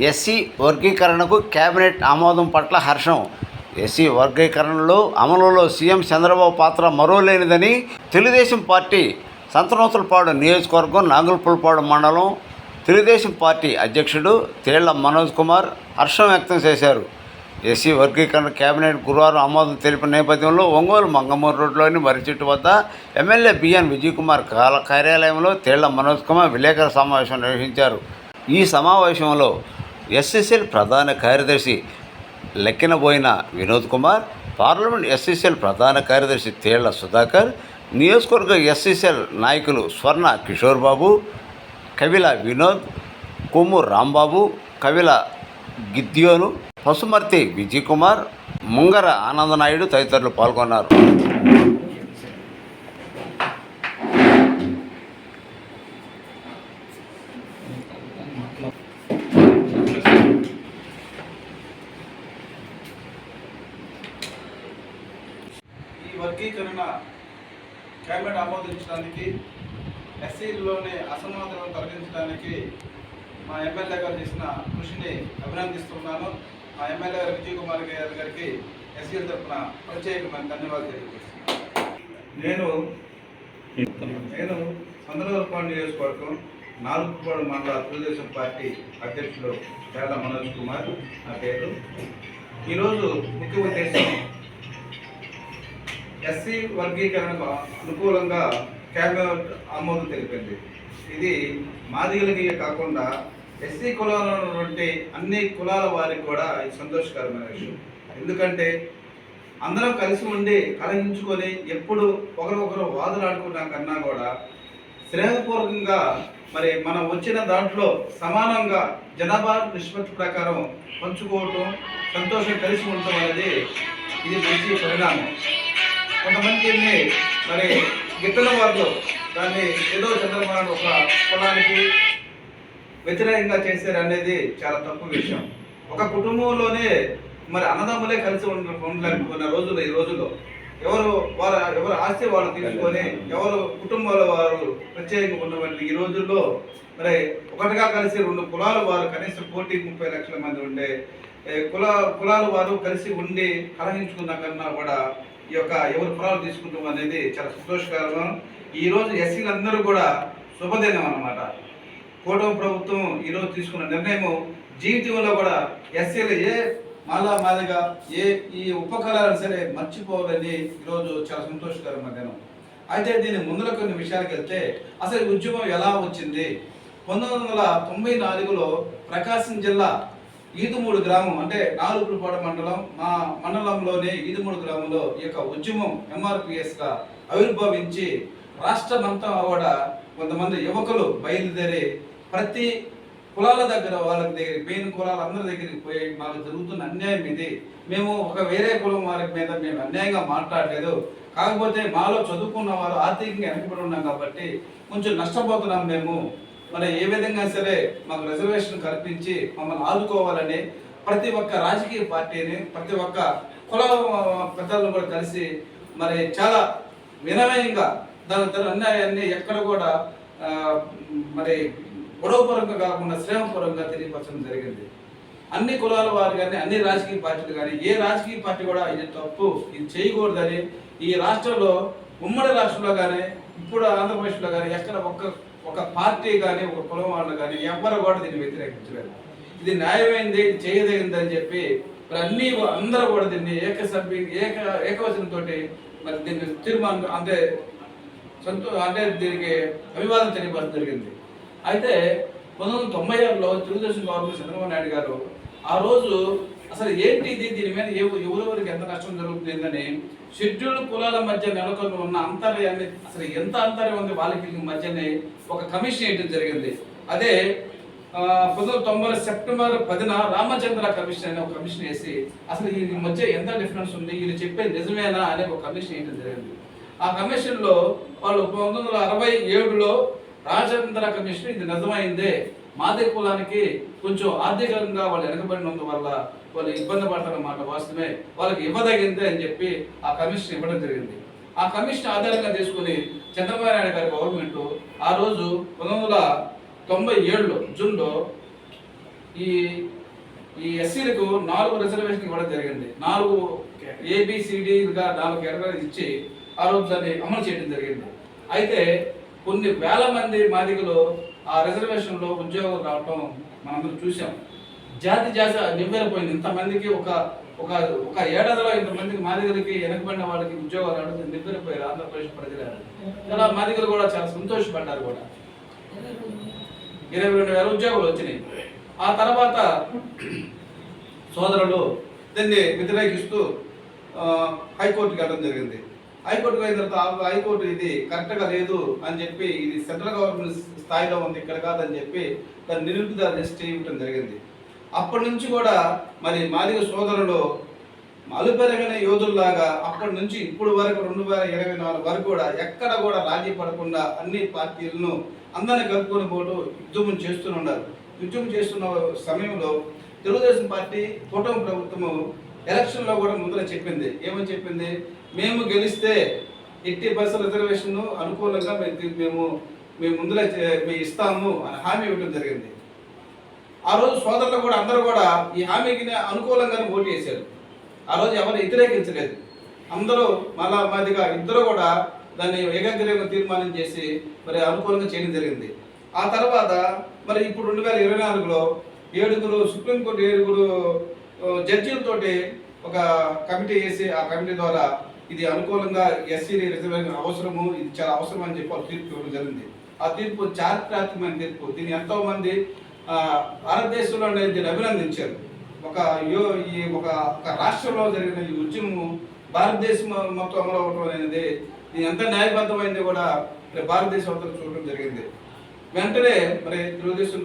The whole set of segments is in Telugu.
ఎస్సీ వర్గీకరణకు కేబినెట్ ఆమోదం పట్ల హర్షం. ఎస్సీ వర్గీకరణలో అమలులో సీఎం చంద్రబాబు పాత్ర మరోలేనిదని తెలుగుదేశం పార్టీ సంతనూతలపాడు నియోజకవర్గం నాగులపులపాడు మండలం తెలుగుదేశం పార్టీ అధ్యక్షుడు తేళ్ల మనోజ్ కుమార్ హర్షం వ్యక్తం చేశారు. ఎస్సీ వర్గీకరణ కేబినెట్ గురువారం ఆమోదం తెలిపిన నేపథ్యంలో ఒంగోలు మంగమూరు రోడ్లోని మర్రిచెట్టు వద్ద ఎమ్మెల్యే బిఎన్ విజయ్ కుమార్ కార్యాలయంలో తేళ్ల మనోజ్ కుమార్ విలేకరుల సమావేశం నిర్వహించారు. ఈ సమావేశంలో ఎస్సీసీఎల్ ప్రధాన కార్యదర్శి లెక్కినబోయిన వినోద్ కుమార్, పార్లమెంట్ ఎస్సీసీఎల్ ప్రధాన కార్యదర్శి తేళ్ల సుధాకర్, నియోజకవర్గ ఎస్సీసీఎల్ నాయకులు స్వర్ణ కిషోర్ బాబు, కవిల వినోద్, కొమ్ము రాంబాబు, కవిల గిద్యోను, పసుమర్తి విజయ్ కుమార్, ముంగర ఆనందనాయుడు తదితరులు పాల్గొన్నారు. ఈ వర్గీకరణ కేబినెట్ ఆమోదించడానికి, ఎస్సీలోని అసమానతలను తొలగించడానికి మా ఎమ్మెల్యే గారు చేసిన కృషిని అభినందిస్తున్నాను. మా ఎమ్మెల్యే గారు విజయ్ కుమార్ గారికి ఎస్సీల తరఫున ప్రత్యేకమైన ధన్యవాదాలు తెలియజేస్తున్నాను. నేను సంతనూతలపాడు నియోజకవర్గం నాగులపులపాడు మండల తెలుగుదేశం పార్టీ అధ్యక్షుడు తేళ్ల మనోజ్ కుమార్ నా పేరు. ఈరోజు ముఖ్య ఉద్దేశం ఎస్సీ వర్గీకరణకు అనుకూలంగా కేబినెట్ ఆమోదం తెలిపింది. ఇది మాదిగలకి కాకుండా ఎస్సీ కులాలలో ఉన్నటువంటి అన్ని కులాల వారికి కూడా ఇది సంతోషకరమైన విషయం. ఎందుకంటే అందరం కలిసి ఉండి కలహించుకొని ఎప్పుడు ఒకరొకరు వాదులాడుకున్నా కన్నా కూడా స్నేహపూర్వకంగా మరి మనం వచ్చిన దాంట్లో సమానంగా జనాభా నిష్పత్తి ప్రకారం పంచుకోవటం, సంతోషం కలిసి ఉండటం అనేది ఇది మంచి పరిణామం. కొంతమందిని మరి గిట్టల వాళ్ళు దాన్ని ఏదో చంద్రబాబు ఒక కులానికి వ్యతిరేకంగా చేశారు అనేది చాలా తప్పు విషయం. ఒక కుటుంబంలోనే మరి అన్నదమ్ములే కలిసి ఉండలేకపోయిన రోజులు ఈ రోజుల్లో ఎవరు ఆస్తి వాళ్ళు తీసుకొని ఎవరు కుటుంబాల వారు ప్రత్యేకంగా ఉన్నటువంటి ఈ రోజుల్లో మరి ఒకటిగా కలిసి రెండు కులాల వారు కనీసం 30 లక్షల మంది ఉండే కులాల వారు కలిసి ఉండి కలహించుకున్న కన్నా కూడా ఈ యొక్క ఎవరు కులాలు తీసుకుంటాం అనేది చాలా సంతోషకరం. ఈరోజు ఎస్సీలందరూ కూడా శుభదినం అన్నమాట. కూటమి ప్రభుత్వం ఈరోజు తీసుకున్న నిర్ణయం జీవితంలో కూడా ఎస్సీలు మాదిగా ఈ ఉపకరాలను సరే మర్చిపోవాలని ఈరోజు చాలా సంతోషకరమైన దినం. అయితే దీని ముందులో కొన్ని విషయాలకు వెళ్తే అసలు ఉద్యమం ఎలా వచ్చింది? 1994లో ప్రకాశం జిల్లా ఈదుమూడు గ్రామం అంటే నాగులపులపాడు మండలం, మా మండలంలోని ఈదుమూడు గ్రామంలో ఈ యొక్క ఉద్యమం ఎంఆర్పిఎస్గా ఆవిర్భవించి రాష్ట్రమంతా కూడా కొంతమంది యువకులు బయలుదేరి ప్రతి కులాల దగ్గర వాళ్ళ దగ్గర పేరు కులాల అందరి దగ్గరికి పోయి మాకు జరుగుతున్న అన్యాయం ఇది, మేము ఒక వేరే కులం వారి మీద మేము అన్యాయంగా మాట్లాడలేదు, కాకపోతే మాలో చదువుకున్న వారు ఆర్థికంగా వెనకబడి ఉన్నాం కాబట్టి కొంచెం నష్టపోతున్నాం మేము, మరి ఏ విధంగా సరే మాకు రిజర్వేషన్ కల్పించి మమ్మల్ని ఆదుకోవాలని ప్రతి ఒక్క రాజకీయ పార్టీని ప్రతి ఒక్క కుల పెద్దలను కూడా కలిసి మరి చాలా వినయంగా దాని అన్యాయాన్ని ఎక్కడ కూడా మరి గొడవపరంగా కాకుండా శ్రేమపరంగా తెలియపరచడం జరిగింది. అన్ని కులాల వారు కానీ అన్ని రాజకీయ పార్టీలు కానీ ఏ రాజకీయ పార్టీ కూడా ఇది తప్పు, ఇది చేయకూడదని ఈ రాష్ట్రంలో ఉమ్మడి రాష్ట్రంలో కానీ ఇప్పుడు ఆంధ్రప్రదేశ్లో కానీ ఎక్కడ ఒక పార్టీ కానీ ఒక కులం వాళ్ళు కానీ ఎవరు కూడా దీన్ని వ్యతిరేకించలేదు. ఇది న్యాయమైంది, ఇది చేయదగింది అని చెప్పి మరి అందరూ కూడా దీన్ని ఏకవచనంతో మరి దీన్ని తీర్మానం అంటే దీనికి అభివాదం తెలియపరచడం జరిగింది. అయితే 1996లో తెలుగుదేశం గవర్నమెంట్ చంద్రబాబు నాయుడు గారు ఆ రోజు అసలు ఏంటి ఇది, దీని మీద ఎవరెవరికి ఎంత నష్టం జరుగుతుందని షెడ్యూల్డ్ కులాల మధ్య నెలకొని ఉన్న అంతర్యాన్ని అసలు ఎంత అంతర్యం ఉంది వాళ్ళకి మధ్యనే ఒక కమిషన్ వేయడం జరిగింది. అదే 1990 సెప్టెంబర్ 10న రామచంద్ర కమిషన్ అనే ఒక కమిషన్ వేసి అసలు ఈ మధ్య ఎంత డిఫరెన్స్ ఉంది, వీళ్ళు చెప్పేది నిజమేనా అనే ఒక కమిషన్ వేయడం జరిగింది. ఆ కమిషన్లో వాళ్ళు 1967లో రాజేంద్ర కమిషన్ ఇది నిజమైందే, మాదే కులానికి కొంచెం ఆర్థికంగా వాళ్ళు వెనకబడినందు వల్ల వాళ్ళు ఇబ్బంది పడతారన్నమాట, వాస్తవమే, వాళ్ళకి ఇవ్వదగిందే అని చెప్పి ఆ కమిషన్ ఇవ్వడం జరిగింది. ఆ కమిషన్ ఆధారంగా తీసుకుని చంద్రబాబు నాయుడు గారి గవర్నమెంట్ ఆ రోజు 1997లో జూన్లో ఈ ఈ ఎస్సీలకు 4 రిజర్వేషన్ ఇవ్వడం జరిగింది. 4 ABCDగా 4 కేటగిరీలు ఇచ్చి ఆ రోజు దాన్ని అమలు చేయడం జరిగింది. అయితే కొన్ని వేల మంది మాదిగలు ఆ రిజర్వేషన్లో ఉద్యోగాలు రావటం మనందరం చూసాం. జాతి నివ్వెరపోయింది. ఇంతమందికి ఒక ఒక ఒక ఏడాదిలో ఇంతమందికి మాదిగలకి వెనకబడిన వాళ్ళకి ఉద్యోగాలు రావడం నివ్వెరపోయారు ఆంధ్రప్రదేశ్ ప్రజలు. ఇలా మాదిగలు కూడా చాలా సంతోషపడ్డారు కూడా. 22,000 ఉద్యోగాలు వచ్చినాయి. ఆ తర్వాత సోదరులు దీన్ని వ్యతిరేకిస్తూ హైకోర్టుకి వెళ్ళడం జరిగింది. హైకోర్టుకు అయిన తర్వాత హైకోర్టు ఇది కరెక్ట్గా లేదు అని చెప్పి, ఇది సెంట్రల్ గవర్నమెంట్ స్థాయిలో ఉంది, ఇక్కడ కాదని చెప్పి దాన్ని నిలుపుదల లిస్ట్ ఇవ్వడం జరిగింది. అప్పటి నుంచి కూడా మరి మాదిగ సోదరులు అలుపెరగిన యోధుల్లాగా అప్పటి నుంచి ఇప్పుడు వరకు 2024 వరకు కూడా ఎక్కడ కూడా రాజీ పడకుండా అన్ని పార్టీలను అందరినీ కలుపుకొని పోటు ఉద్యమం చేస్తున్నారు. ఉద్యమం చేస్తున్న సమయంలో తెలుగుదేశం పార్టీ కూటమి ప్రభుత్వము ఎలక్షన్లో కూడా ముందర చెప్పింది. ఏమని చెప్పింది? మేము గెలిస్తే 80% రిజర్వేషన్ అనుకూలంగా మేము ముందర మేము ఇస్తాము అని హామీ ఇవ్వడం జరిగింది. ఆ రోజు సోదరులు కూడా అందరూ కూడా ఈ హామీకి అనుకూలంగానే ఓటు వేశారు. ఆ రోజు ఎవరు వ్యతిరేకించలేదు. అందరూ మళ్ళా మాదిగా ఇద్దరు కూడా దాన్ని ఏకగ్రీవంగా తీర్మానం చేసి మరి అనుకూలంగా చేయడం జరిగింది. ఆ తర్వాత మరి ఇప్పుడు 2024లో 7 సుప్రీంకోర్టు 7 జడ్జీలతోటి ఒక కమిటీ వేసి ఆ కమిటీ ద్వారా ఇది అనుకూలంగా ఎస్సీ రిజర్వేషన్ అవసరము, ఇది చాలా అవసరం అని చెప్పి తీర్పు ఇవ్వడం జరిగింది. ఆ తీర్పు చారిత్రాత్మకమైన తీర్పు. దీన్ని ఎంతో మంది భారతదేశంలో దీన్ని అభినందించారు. ఒక రాష్ట్రంలో జరిగిన ఈ ఉద్యమం భారతదేశం మొత్తం అమలు అవ్వడం అనేది దీని ఎంత న్యాయబద్ధమైంది కూడా భారతదేశం అంతా చూడడం జరిగింది. వెంటనే మరి తెలుగుదేశం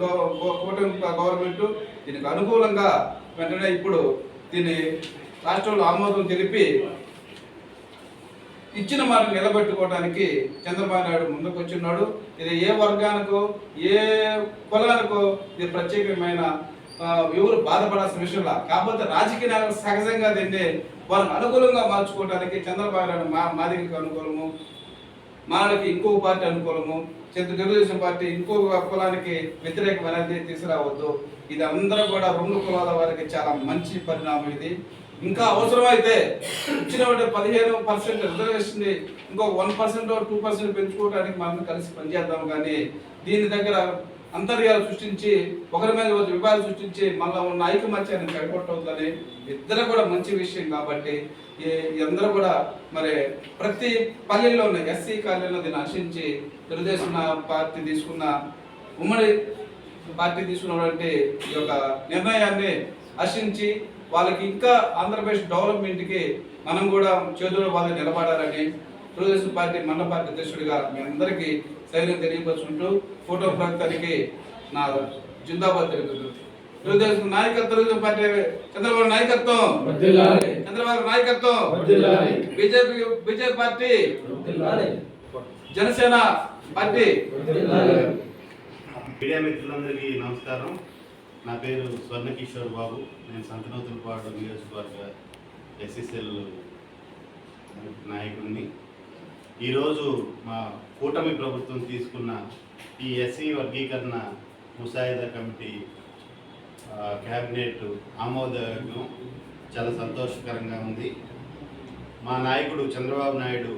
కూటమి గవర్నమెంట్ దీనికి అనుకూలంగా వెంటనే ఇప్పుడు దీన్ని రాష్ట్రంలో ఆమోదం తెలిపి ఇచ్చిన మాట నిలబెట్టుకోవడానికి చంద్రబాబు నాయుడు ముందుకు వచ్చిన్నాడు. ఇది ఏ వర్గానికో ఏ కులానికో ఇది ప్రత్యేకమైన ఎవరు బాధపడాల్సిన విషయంలో, కాకపోతే రాజకీయ నాయకులు సహజంగా దీన్ని వాళ్ళకి అనుకూలంగా మార్చుకోవడానికి చంద్రబాబు నాయుడు మాదిగకి అనుకూలము, మానకి ఇంకొక పార్టీ అనుకూలము, తెలుగుదేశం పార్టీ ఇంకొక కులానికి వ్యతిరేకమైనది తీసుకురావద్దు. ఇది అందరూ కూడా 2 కులాల వారికి చాలా మంచి పరిణామం. ఇది ఇంకా అవసరమైతే ఇచ్చిన 15% రిజర్వేషన్ ఇంకో 1% 2% పెంచుకోవడానికి మనం కలిసి పనిచేద్దాం. కానీ దీని దగ్గర అంతర్యాలు సృష్టించి ఒకరి మీద విభాగాలు సృష్టించి మళ్ళీ ఉన్న ఐకమత్యాన్ని చెడగొట్టవద్దని ఇద్దరు కూడా మంచి విషయం. కాబట్టి అందరూ కూడా మరి ప్రతి పల్లెల్లో ఉన్న ఎస్సీ కాలనీలో దీన్ని ఆశించి తెలుగుదేశం పార్టీ తీసుకున్న ఉమ్మడి పార్టీ తీసుకున్నటువంటి ఈ యొక్క నిర్ణయాన్ని హర్షించి వాళ్ళకి ఇంకా ఆంధ్రప్రదేశ్ డెవలప్మెంట్కి మనం కూడా చేతులు వాళ్ళు నిలబడాలని తెలుగుదేశం పార్టీ మండల పార్టీ అధ్యక్షుడిగా మీ అందరికీ ధైర్యం తెలియపరుచుకుంటూ ఫోటో ప్రభుత్వానికి నా జిందాబాద్ తెలుపుతుంది. తెలుగుదేశం నాయకత్వం, తెలుగుదేశం పార్టీ చంద్రబాబు నాయకత్వం, చంద్రబాబు నాయకత్వం, BJP party, Janasena party. Media మిత్రులందరికీ నమస్కారం. నా పేరు స్వర్ణకిషోర్ బాబు. నేను సంతనూతలపాడు నియోజకవర్గ ఎస్ఎస్ఎల్ నాయకుడిని. ఈరోజు మా కూటమి ప్రభుత్వం తీసుకున్న ఈ ఎస్సీ వర్గీకరణ ముసాయిదా కమిటీ క్యాబినెట్ ఆమోదం చాలా సంతోషకరంగా ఉంది. మా నాయకుడు చంద్రబాబు నాయుడు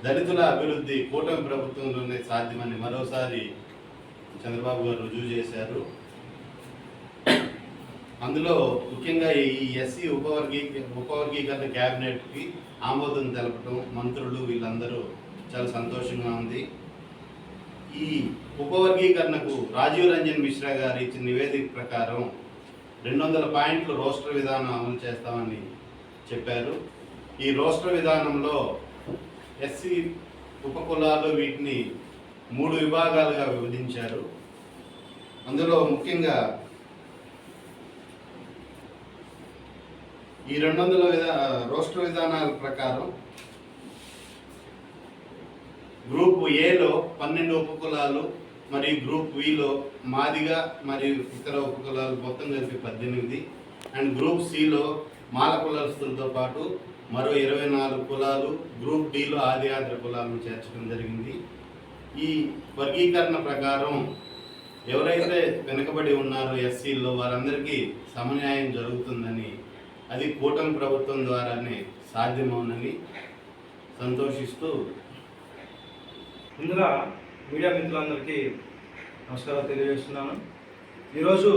దళితుల అభివృద్ధి కూటమి ప్రభుత్వంలోనే సాధ్యమని మరోసారి చంద్రబాబు గారు రుజువు చేశారు. అందులో ముఖ్యంగా ఈ ఎస్సీ ఉపవర్గీకరణ క్యాబినెట్కి ఆమోదం తెలపడం, మంత్రులు వీళ్ళందరూ చాలా సంతోషంగా ఉంది. ఈ ఉపవర్గీకరణకు రాజీవ్ రంజన్ మిశ్రా గారు ఇచ్చిన నివేదిక ప్రకారం 200 పాయింట్లు రోస్టర్ విధానం అమలు చేస్తామని చెప్పారు. ఈ రోస్టర్ విధానంలో ఎస్సీ ఉపకులాలు వీటిని 3 విభాగాలుగా విభజించారు. అందులో ముఖ్యంగా ఈ 200 రోస్టర్ విధానాల ప్రకారం గ్రూప్ ఏలో 12 ఉపకులాలు మరియు గ్రూప్ బిలో మాదిగ మరియు ఇతర ఉపకులాలు మొత్తం కలిపి 18 అండ్ గ్రూప్ సిలో మాల కులస్తులతో పాటు మరో 24 కులాలు, గ్రూప్ డిలో ఆదియాత్ర కులాలను చేర్చడం జరిగింది. ఈ వర్గీకరణ ప్రకారం ఎవరైతే వెనుకబడి ఉన్నారో ఎస్సీల్లో వారందరికీ సమన్యాయం జరుగుతుందని, అది కూటమి ప్రభుత్వం ద్వారానే సాధ్యమవునని సంతోషిస్తూ ముందుగా మీడియా మిత్రులందరికీ నమస్కారాలు తెలియజేస్తున్నాను. ఈరోజు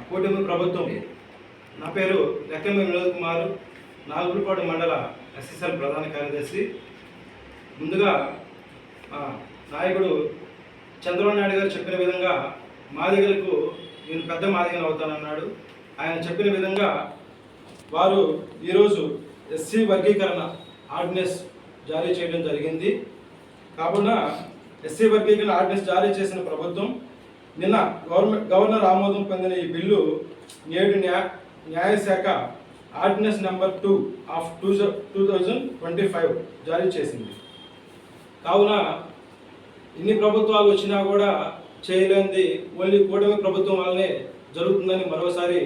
కూటమి ప్రభుత్వం, నా పేరు లెక్కమ్మ వినోద్ కుమార్, నాగులపాడు మండల ఎస్ఎస్ఎల్ ప్రధాన కార్యదర్శి. ముందుగా నాయకుడు చంద్రబాబు నాయుడు గారు చెప్పిన విధంగా మాదిగలకు నేను పెద్ద మాదిగను అవుతానన్నాడు. ఆయన చెప్పిన విధంగా వారు ఈరోజు ఎస్సీ వర్గీకరణ ఆర్డినెన్స్ జారీ చేయడం జరిగింది. కావున ఎస్సీ వర్గీకరణ ఆర్డినెన్స్ జారీ చేసిన ప్రభుత్వం నిన్న గవర్నర్ ఆమోదం పొందిన ఈ బిల్లు నేడు న్యాయశాఖ ఆర్డినెన్స్ నెంబర్ 2 ఆఫ్ 2025 జారీ చేసింది. కావున ఇన్ని ప్రభుత్వాలు వచ్చినా కూడా చేయలేనిది ఓన్లీ కూటమి ప్రభుత్వం వల్లనే జరుగుతుందని మరోసారి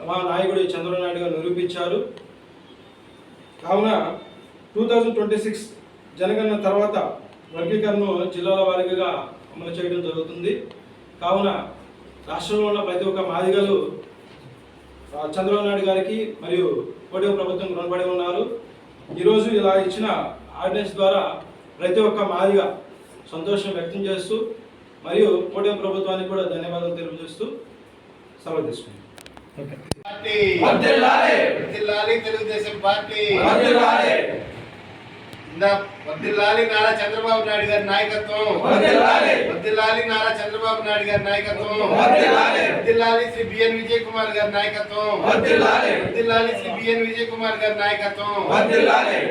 మా నాయకుడు చంద్రబాబు నాయుడు గారు నిరూపించారు. కావున 2026 జనగణన తర్వాత వర్గీకరణను జిల్లాల వారీగా అమలు చేయడం జరుగుతుంది. కావున రాష్ట్రంలో ఉన్న ప్రతి ఒక్క మాదిగలు చంద్రబాబు నాయుడు గారికి మరియు కూటమి ప్రభుత్వం రుణపడి ఉన్నారు. ఈరోజు ఇలా ఇచ్చిన ఆర్డినెన్స్ ద్వారా ప్రతి ఒక్క మాదిగ సంతోషం వ్యక్తం చేస్తూ మరియు కూటమి ప్రభుత్వానికి కూడా ధన్యవాదాలు తెలియజేస్తూ సెలవు తీసుకుంటాం. తెలుగుదేశం పార్టీ వర్ధిల్లాలి నారా చంద్రబాబు నాయుడు గారి నాయకత్వం, వర్ధిల్లాలి నారా చంద్రబాబు నాయుడు గారి నాయకత్వం, వర్ధిల్లాలి శ్రీ బిఎన్ విజయ్ కుమార్ గారి నాయకత్వం, వర్ధిల్లాలి శ్రీ బిఎన్ విజయ్ కుమార్ గారి నాయకత్వం,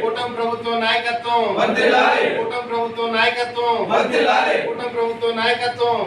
కూటమి ప్రభుత్వం నాయకత్వం, కూటమి ప్రభుత్వం నాయకత్వం, కూటమి ప్రభుత్వం నాయకత్వం.